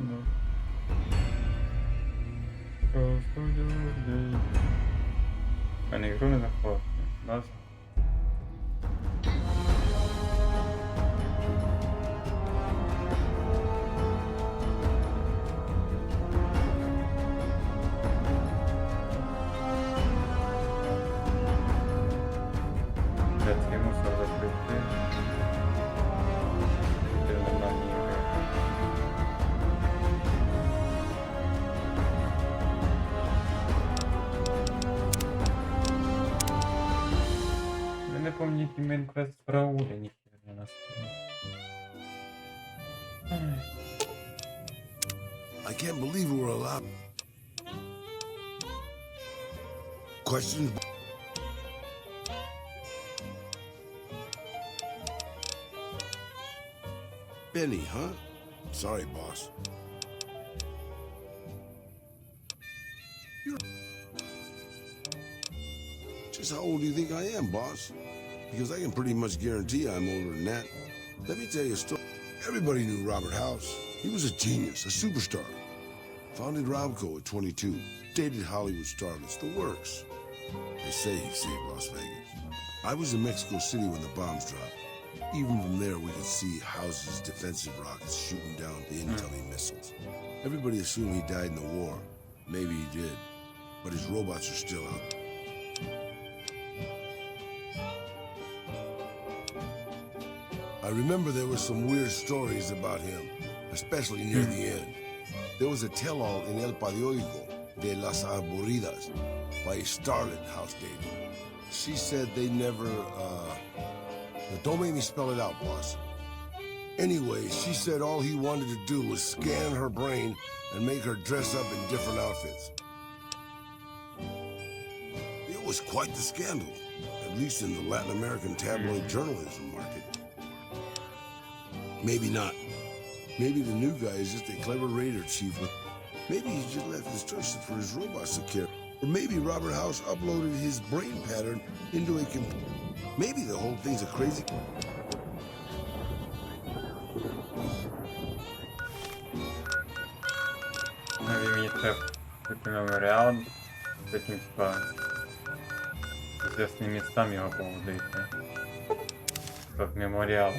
Ну. Каскадьор. Мене ігру не знаходить. Нас. Цей мусор закрити. Це нормальні ігри. Я не пам'ятаю, який мейн квест в Раулі, ніхер не нас. I can't believe we were allowed. Questions? Benny, huh? Sorry, boss. You're... Just how old do you think I am, boss? Because I can pretty much guarantee I'm older than that. Let me tell you a story. Everybody knew Robert House. He was a genius, a superstar. Founded Robco at 22. Dated Hollywood starlets, the works. They say he saved Las Vegas. I was in Mexico City when the bombs dropped. Even from there, we could see House's defensive rockets shooting down the incoming missiles. Everybody assumed he died in the war. Maybe he did. But his robots are still out. I remember there were some weird stories about him, especially near the end. There was a tell-all in El Periódico de las Aburridas by a starlet House dated. She said they never, don't make me spell it out, boss. Anyway, she said all he wanted to do was scan her brain and make her dress up in different outfits. It was quite the scandal, at least in the Latin American tabloid journalism market. Maybe not. Maybe the new guy is just a clever raider chief. Maybe he just left instructions for his robots to carry. Or maybe Robert House uploaded his brain pattern into a computer. Maybe the whole thing's a crazy... Мені треба купити меморіал, потім типа звісним містам його поводити. Как меморіал.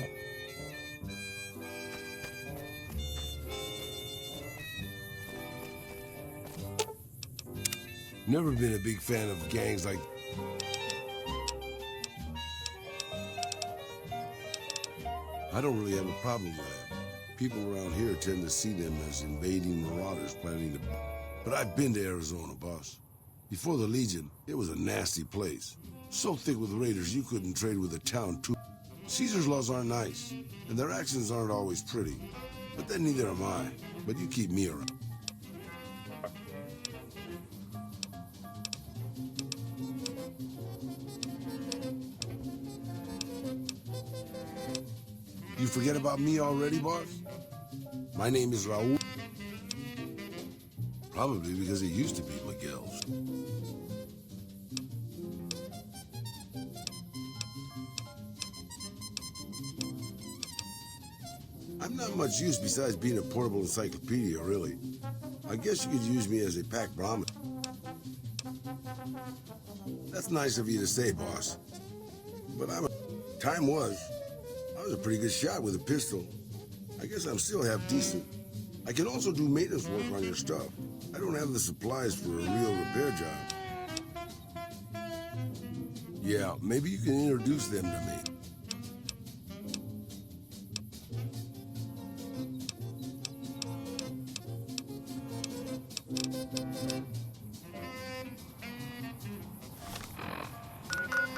Never been a big fan of gangs like... I don't really have a problem with that. People around here tend to see them as invading marauders planning to... But I've been to Arizona, boss. Before the Legion, it was a nasty place. So thick with raiders you couldn't trade with a town too. Caesar's laws aren't nice, and their actions aren't always pretty. But then neither am I. But you keep me around. You forget about me already, boss? My name is Raul. Probably because it used to be Miguel's. I'm not much use besides being a portable encyclopedia, really. I guess you could use me as a pack Brahmin. That's nice of you to say, boss. But time was. I was a pretty good shot with a pistol. I guess I'm still half decent. I can also do maintenance work on your stuff. I don't have the supplies for a real repair job. Yeah, maybe you can introduce them to me.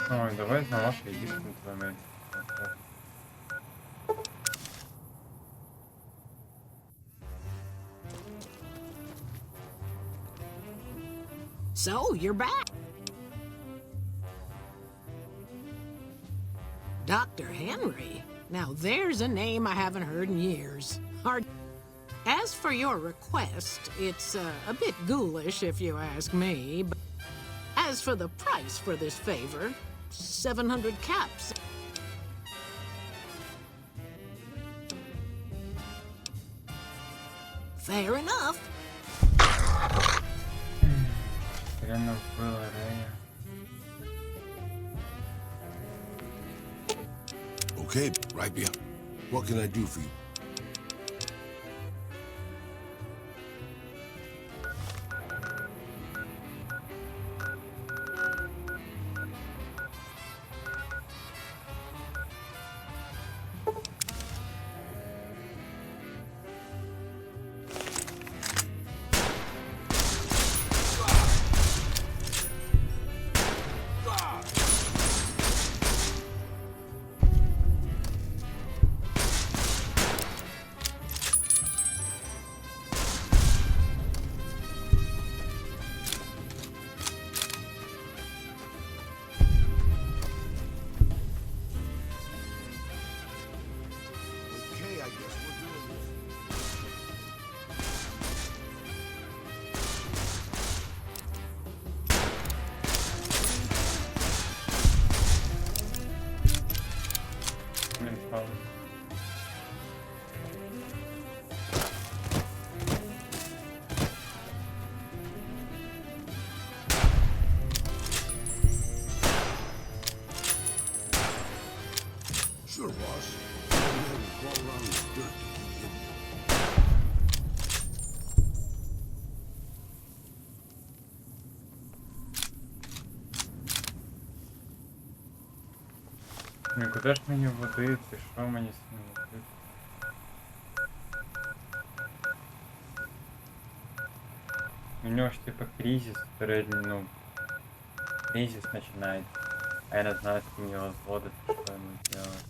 Ой, давай на вашей единственной. So, you're back. Dr. Henry? Now there's a name I haven't heard in years. As for your request, it's a bit ghoulish if you ask me, but as for the price for this favor, 700 caps. Fair enough. Реально вбила Рея. Okay, right behind. What can I do for you? Okay, I guess we're doing this. Він впав. Sure, boss. Go ahead and crawl around in the dirt to keep hidden. Ну куди ж мені водити? Що мені з ним робити? У нього ж типа кризис середній, ну, кризис починається. А я не знаю, з ким його зводити, що йому делать.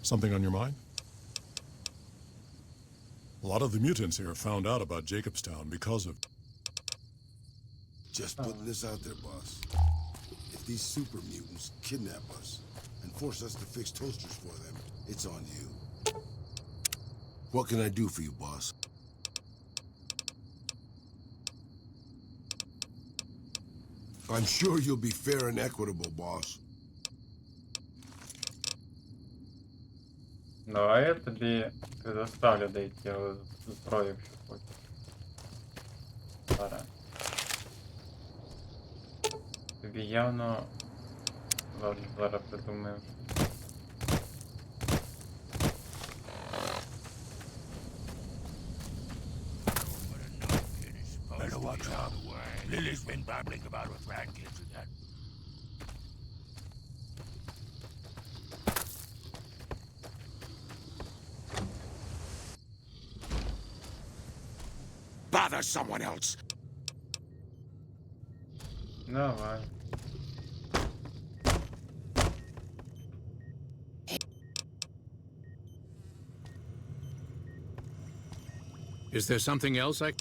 Something on your mind? A lot of the mutants here found out about Jacobstown because of... Just putting this out there, boss. If these super mutants kidnap us and force us to fix toasters for them, it's on you. What can I do for you, boss? I'm sure you'll be fair and equitable, boss. Давай я тобі предоставлю деякі зброю, якщо хочеш. Зараз. Тобі явно... Ладно, зараз придумаю. Better watch out. Lily's been babbling about her grandkids again. Bother someone else. Давай. Is there something else I...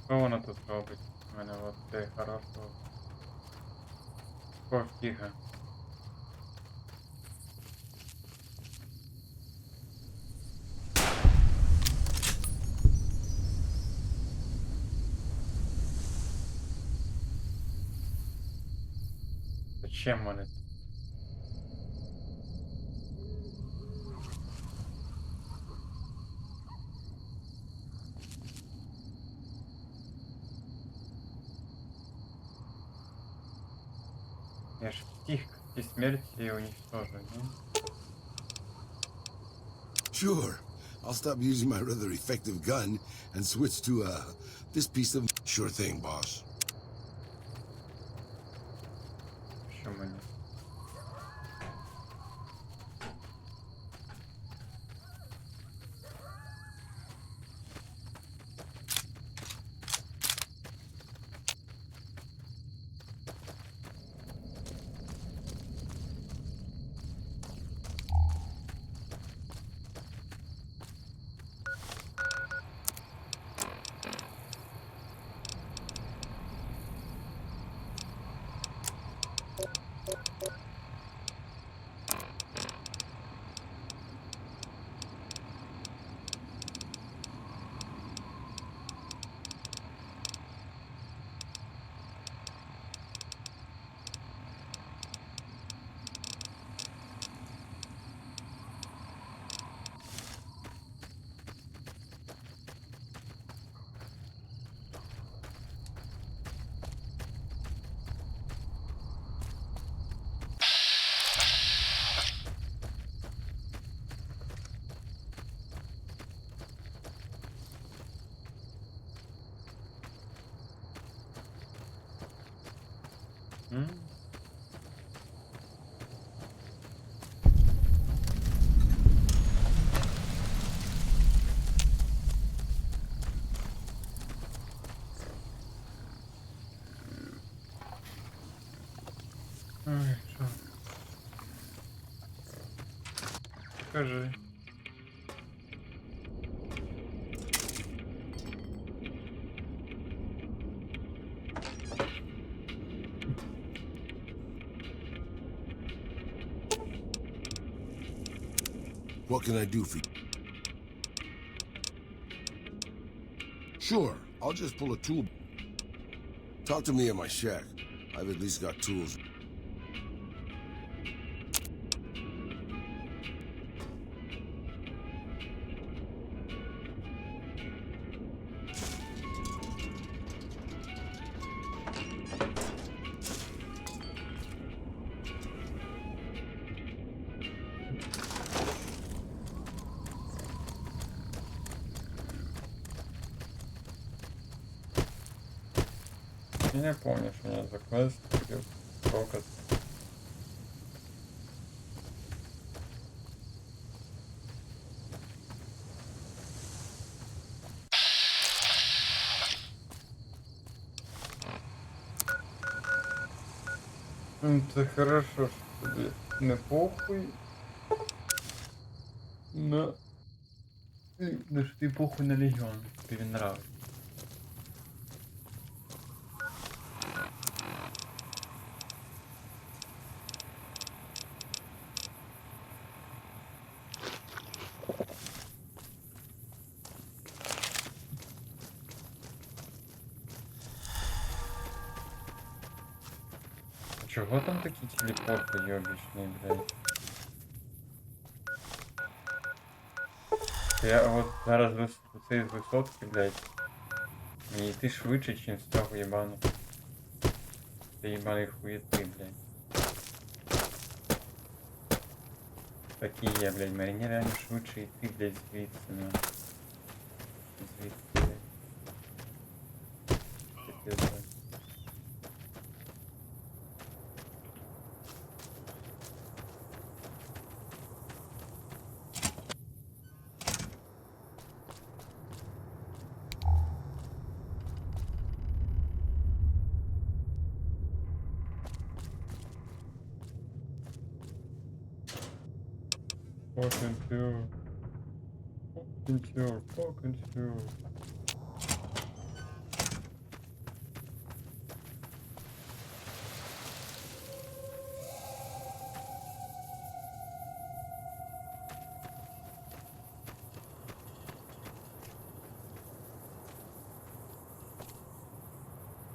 Що вона тут робить? У мене от цей хорошо. Ковтіга. Зачем вони? Я ж всіх ці смерті уничтожу, ні? Sure. I'll stop using my rather effective gun and switch to, this piece of... Sure thing, boss. Що мені? М? Ой, що? Скажи. What can I do for you? Sure, I'll just pull a tool. Talk to me at my shack. I've at least got tools. Я не помню, что у меня за квест. Фокус. Это хорошо, что тебе не похуй. Но... Ну что ты похуй на легион. Тебе нравится. Чого там такі телепорти йобічні, блядь? Я от зараз цей з висотки, блядь. Мені йти швидше, чим з цього єбаного. Це єбаний хуєти, блядь. Такі є, блядь, мені реально швидше йти, блядь, звідси, ну. Звідси, блядь. Таке, блядь. Fucking sure. Fucking sure. Fucking sure.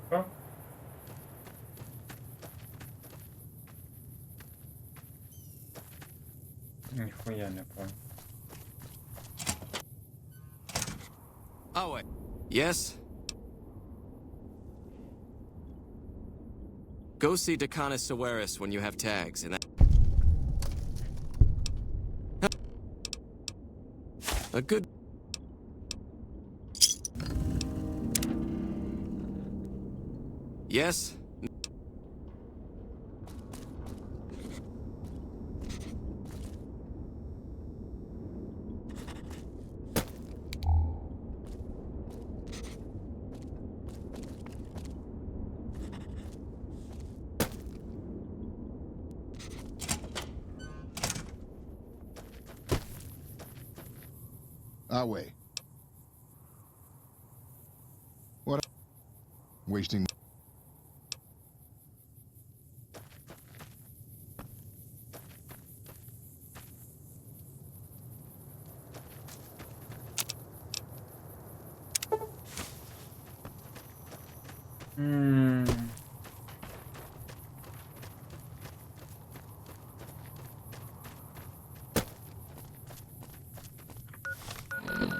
Что? Нихуя не понял. Oh, wait. Yes? Go see Decanus Severus when you have tags, and that... A good... Yes? Our way. What? Wasting.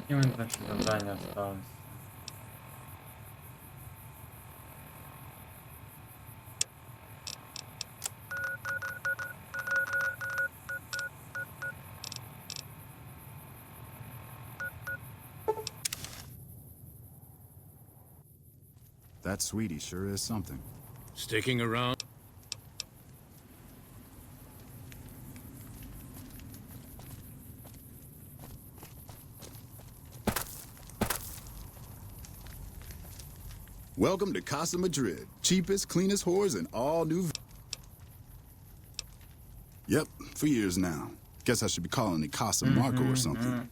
И вот наше задание осталось. That sweetie sure is something. Sticking around? Welcome to Casa Madrid. Cheapest, cleanest whores and all new... Yep, for years now. Guess I should be calling it Casa Marco or something.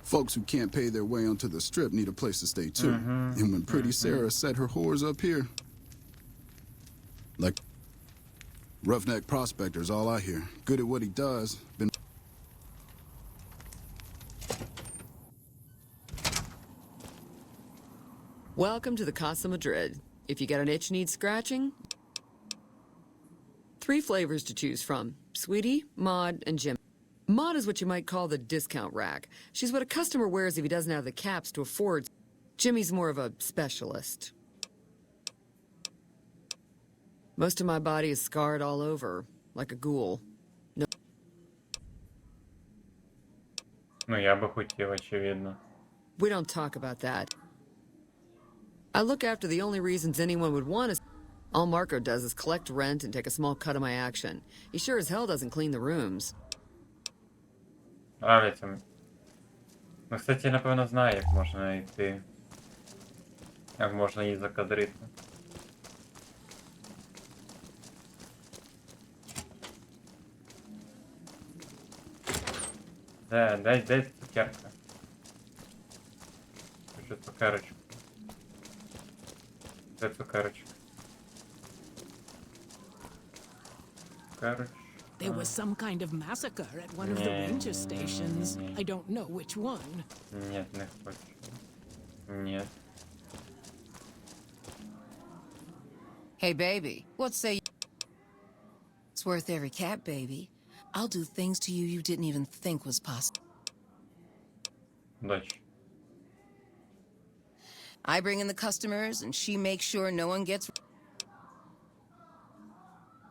Folks who can't pay their way onto the strip need a place to stay too. And when pretty Sarah set her whores up here... Like... Roughneck prospector's all I hear. Good at what he does. Been... Welcome to the Casa Madrid. If you got an itch needs scratching, 3 flavors to choose from: Sweetie, Maud, and Jim. Maud is what you might call the discount rack. She's what a customer wears if he doesn't have the caps to afford. Jimmy's more of a specialist. Most of my body is scarred all over, like a ghoul. No. Ну, я бы хотел, очевидно. We don't talk about that. I look after the only reasons anyone would want us. All Marco does is collect rent and take a small cut of my action. He sure as hell doesn't clean the rooms. Нравится. Ну, кстати, я, напевно, знаю, як можна йти. Як можна її закадрити. Дай цукерка. Хочу цукерочку. Дай цукерочку. Цукерочку. There was some kind of massacre at one of the ranger stations. I don't know which one. Нет, не хочу. Нет. Hey, baby, what say you? It's worth every cat, baby. I'll do things to you you didn't even think was possible. Дочь. I bring in the customers, and she makes sure no one gets...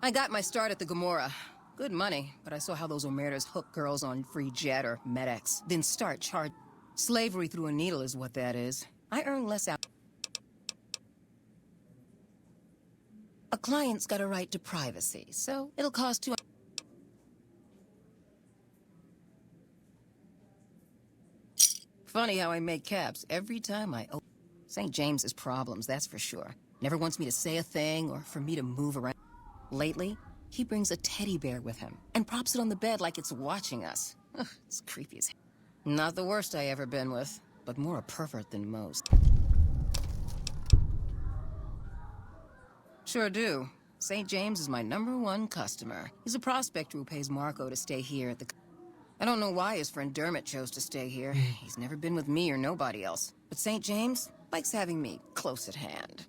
I got my start at the Gomorrah. Good money, but I saw how those Omertas hook girls on free jet or MedX, then start charging. Slavery through a needle is what that is. I earn less out. A client's got a right to privacy, so it'll cost $200. Funny how I make caps every time I open. St. James's problems, that's for sure. Never wants me to say a thing or for me to move around. Lately, he brings a teddy bear with him and props it on the bed like it's watching us. Ugh, it's creepy as hell. Not the worst I ever been with, but more a pervert than most. Sure do. St. James is my #1 customer. He's a prospector who pays Marco to stay here at the... I don't know why his friend Dermot chose to stay here. He's never been with me or nobody else. But St. James likes having me close at hand.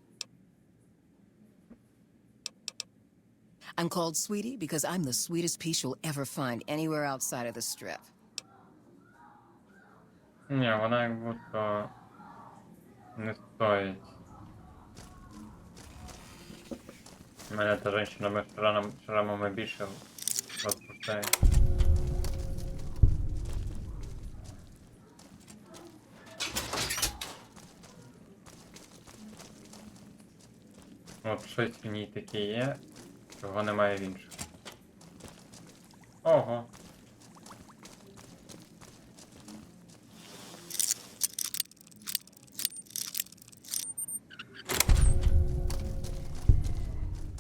I'm called Sweetie because I'm the sweetest piece you'll ever find anywhere outside of the strip. Ні, вона як будто не стоїть У мене та женщина з шрамами більше розпускає. От щось в ній таке є, чого немає в інших. Ого.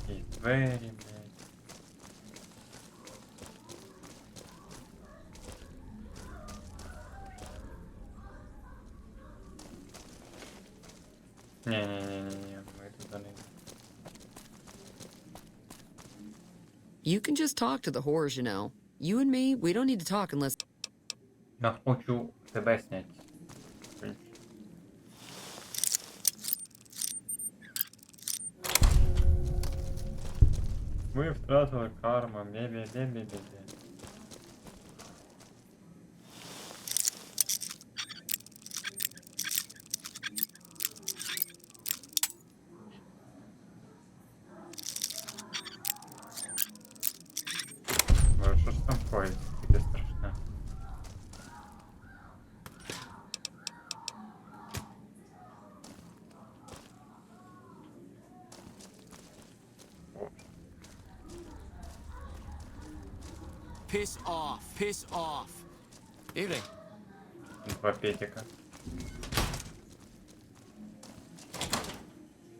І двері, блядь. Ні, ми туди не йдемо. You can just talk to the whores, you know. You and me, we don't need to talk unless... Я хочу тебе снять. Ми втратили карму, бе-бе-бе-бе-бе. Ой, що ж там ходить? Таке страшне. Piss off. Piss off. Evening. Два петика.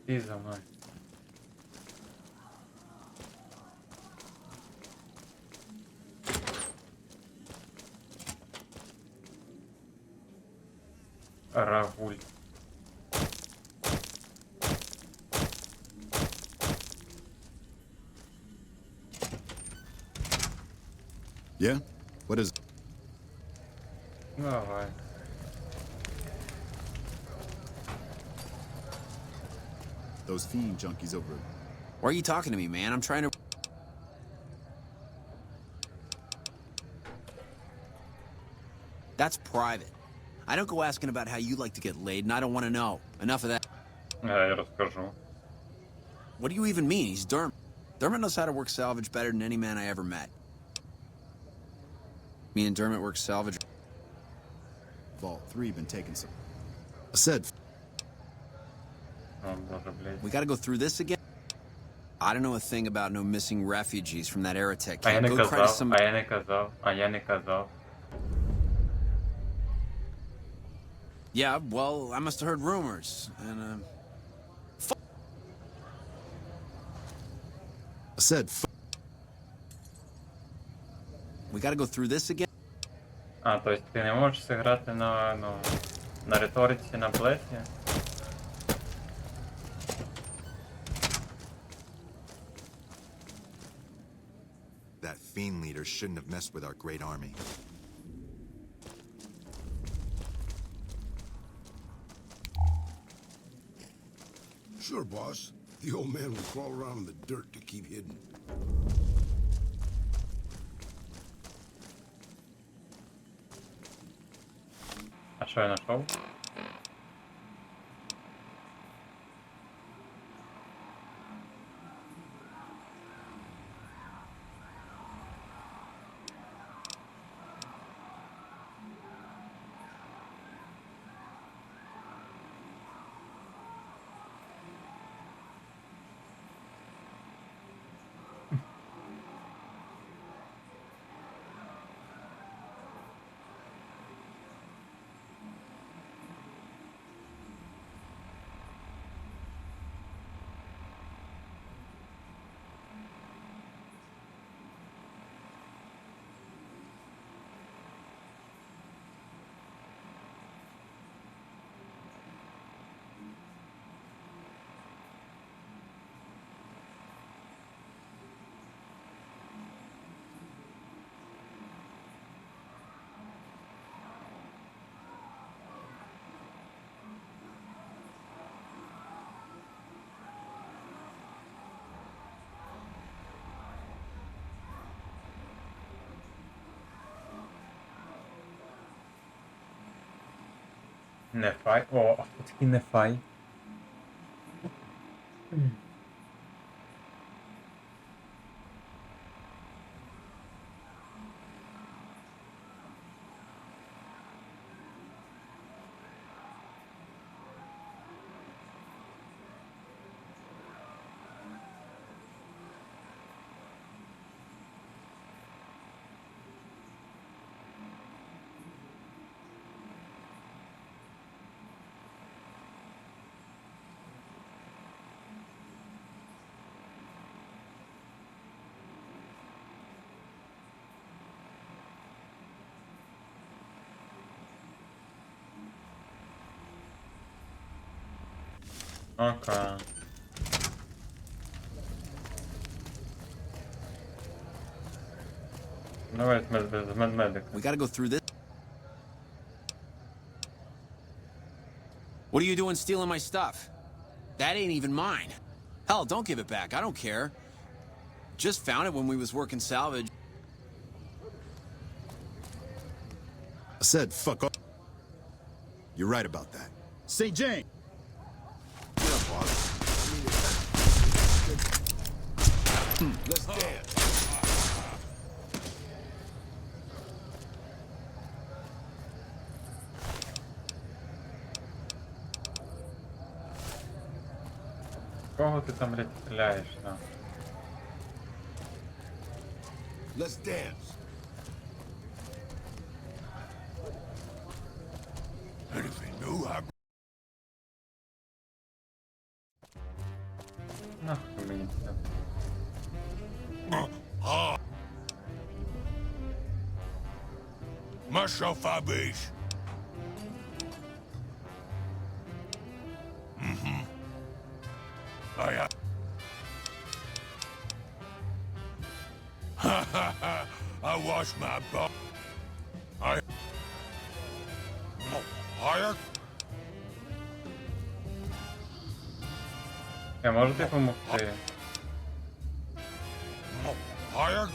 Ти за мною. Рагуль. Yeah? What is it? Давай. Those fiend junkies over. Why are you talking to me, man? I'm trying to... That's private. I don't go asking about how you like to get laid, and I don't want to know. Enough of that. Я розкажу. What do you even mean? He's Dermot. Dermot knows how to work salvage better than any man I ever met. Me and Dermot work salvage. Vault 3 been taking some. I said, О, боже, блядь. We gotta go through this again? I don't know a thing about no missing refugees from that Aerotech А я camp. не Go cry to казав, some... а я не казав. Yeah, well, I must have heard rumors, and, I said, we gotta go through this again? А, то есть ти не можеш зіграти на, ну, на риториці, на блефі? That fiend leader shouldn't have messed with our great army. Sure, boss. The old man will crawl around in the dirt to keep hidden. А що я знайшов? Нефай. О, а хто такий Нефай? Окей. Давай з медмедика. We gotta go through this. What are you doing stealing my stuff? That ain't even mine. Hell, don't give it back. I don't care. Just found it when we was working salvage. I said fuck off. You're right about that. St. James! Get up, boss. Let's dance. Кого ти там, блядь, стріляєш, на? Let's dance. Anything new? Нахуй мені це. Marshal Fabish. I wash my butt. Higher? Я можете допомогти? Higher?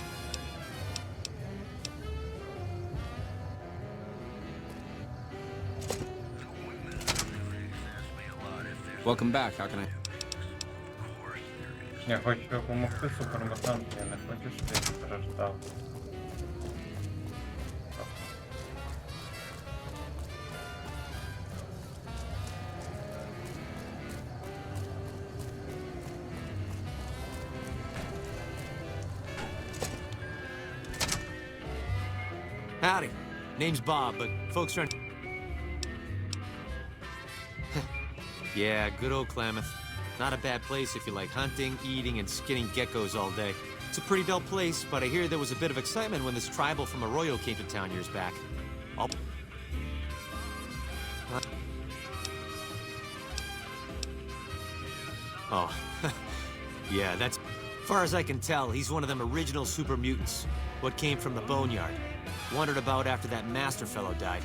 Welcome back. How can I... Я хочу допомогти супермутанту, я не хочу, щоб ти страждав. Howdy. Name's Bob, but folks are... Yeah, good old Klamath. Not a bad place if you like hunting, eating, and skinning geckos all day. It's a pretty dull place, but I hear there was a bit of excitement when this tribal from Arroyo came to town years back. Oh, yeah, that's... Far as I can tell, he's one of them original super mutants. What came from the boneyard. Wandered about after that master fellow died.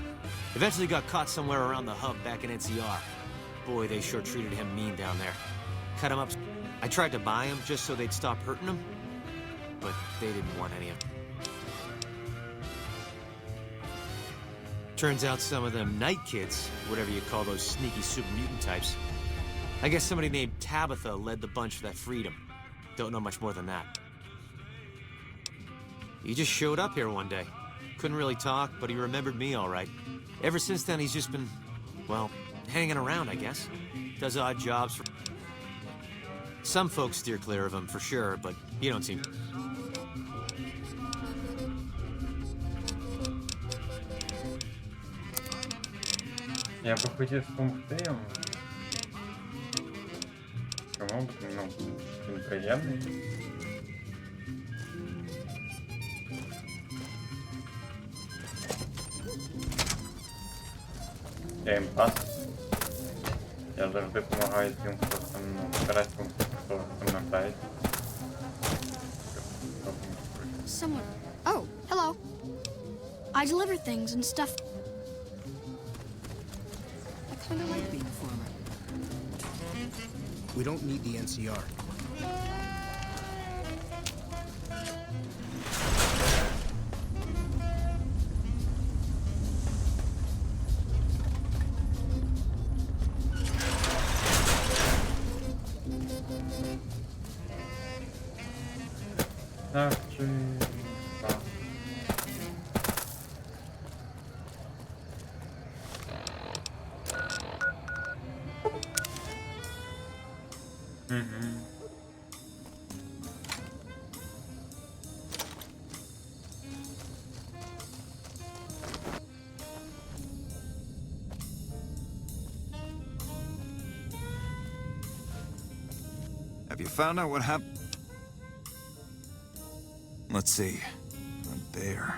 Eventually got caught somewhere around the hub back in NCR. Boy, they sure treated him mean down there. Cut him up. I tried to buy him just so they'd stop hurting him, but they didn't want any of it. Turns out some of them night kids, whatever you call those sneaky super mutant types, I guess somebody named Tabitha led the bunch for that freedom. Don't know much more than that. He just showed up here one day. Couldn't really talk, but he remembered me all right. Ever since then, he's just been, well, hanging around, I guess. Does odd jobs for... Some folks steer clear of him, for sure, but you don't seem... Я би хотів допомогти йому. Чому? Ну, він приємний. Я емпат. Я завжди допомагаю тим, хто там, ну, стараюсь допомогти, хто там навчається. Someone. Oh, hello. I deliver things and stuff. I kind of like being a farmer. We don't need the NCR. Have you found out what happened? Let's see. A bear.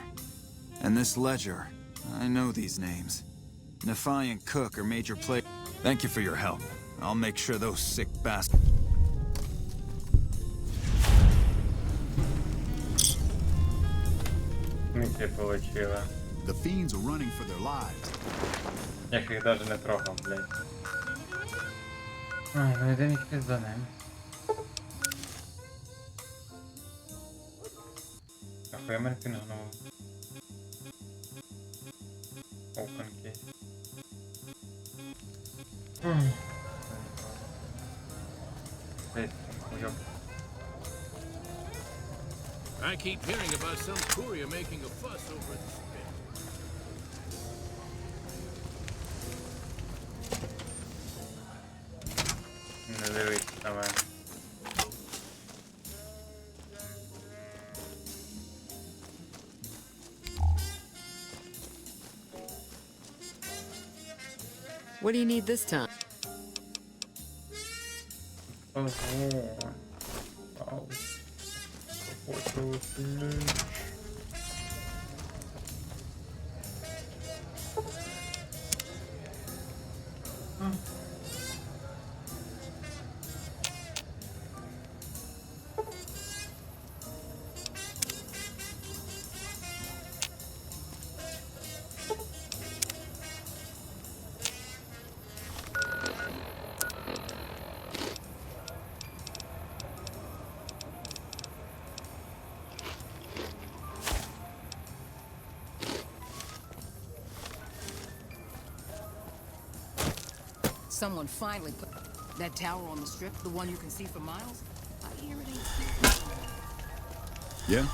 And this ledger. I know these names. Nephi and Cook are major play. Thank you for your help. I'll make sure those sick bastards... Місія получила. The fiends are running for their lives. Я ж їх даже не трогав, блядь. Ай, ну йдемо їх за ними. Ахуя мене пінгнув. Open case. Десь хуйоб. I keep hearing about some courier making a fuss over the spit. Не дивись на мене. What do you need this time? Ого. Вау. Хочу сильніше. Someone finally put that tower on the strip, the one you can see for miles. I hear it ain't. Yeah?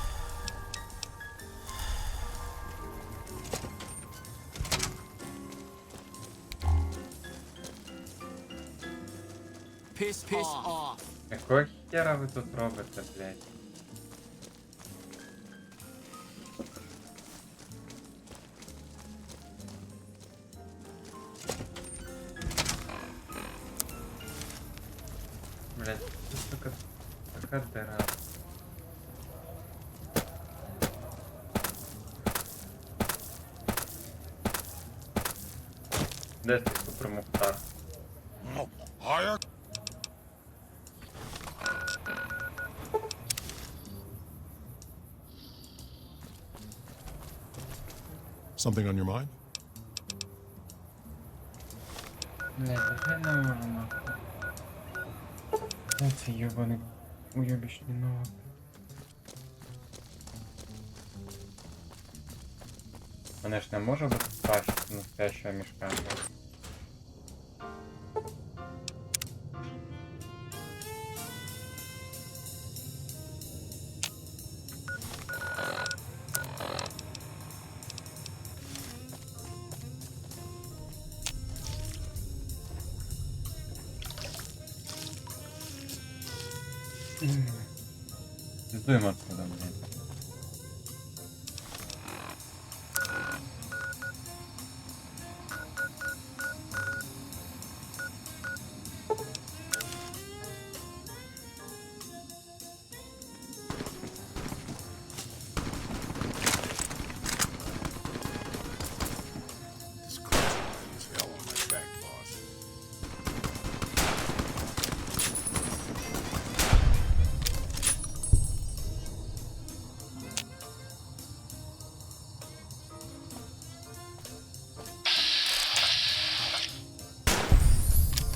Piss off. Якого хера ви тут робите, блядь? Блядь, тут така дыра. Де цей супермухтар? Something on your mind? Блядь, нехай не можу нахуй. Це ёбаний уйобічний ног. Мене ж не може бути тащити настоящего мішка. Здуем отсюда, блядь.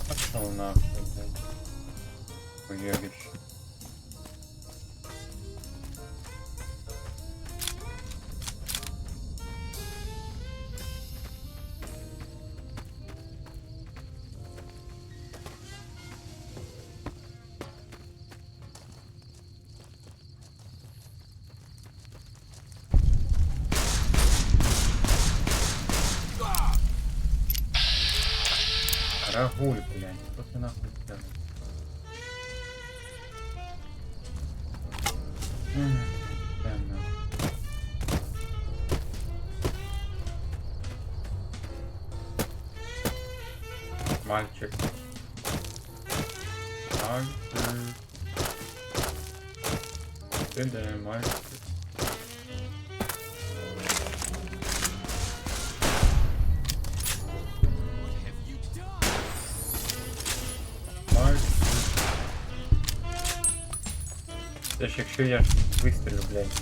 Пошел нахуй, блядь. Уебище. Рагуль, блядь, что ты нахуй сделал? Мальчик. Мальчик. Ты да, мальчик. Це ж якщо я вистрілю, блядь,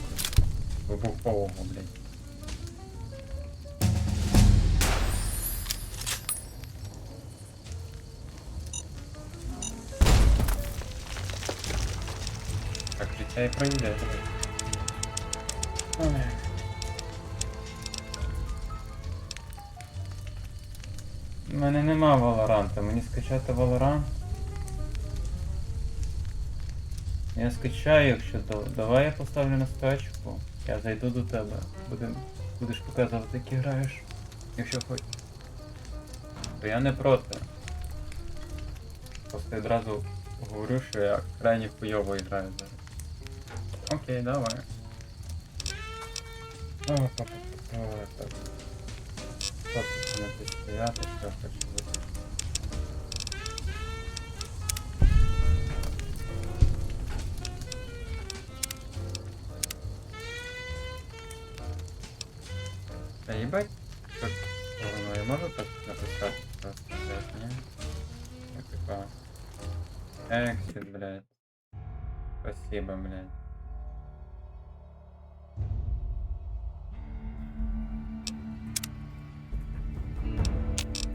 вибухового, блядь. Так життя і пройде. Ой. У мене нема Валоранта, мені скачати Валорант. Я скачаю, якщо давай я поставлю на скачку. Я зайду до тебе. Будеш показувати, як граєш. Якщо хочеш. То я не проти. Просто одразу говорю, що я крайне хуйово граю зараз. Окей, давай. О, так. Просто не підстріляти, що я хочу бути. Та їбать, так, ну я можу так написати просто, блядь, ні? Я типа... Exit, блядь. Спасибо, блядь.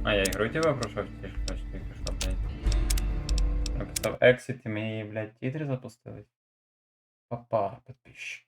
А, я ігру тебе пройшов, чи що тільки що, блядь. Написав Exit і мені, блядь, тітри запустились. Папа, підписчик.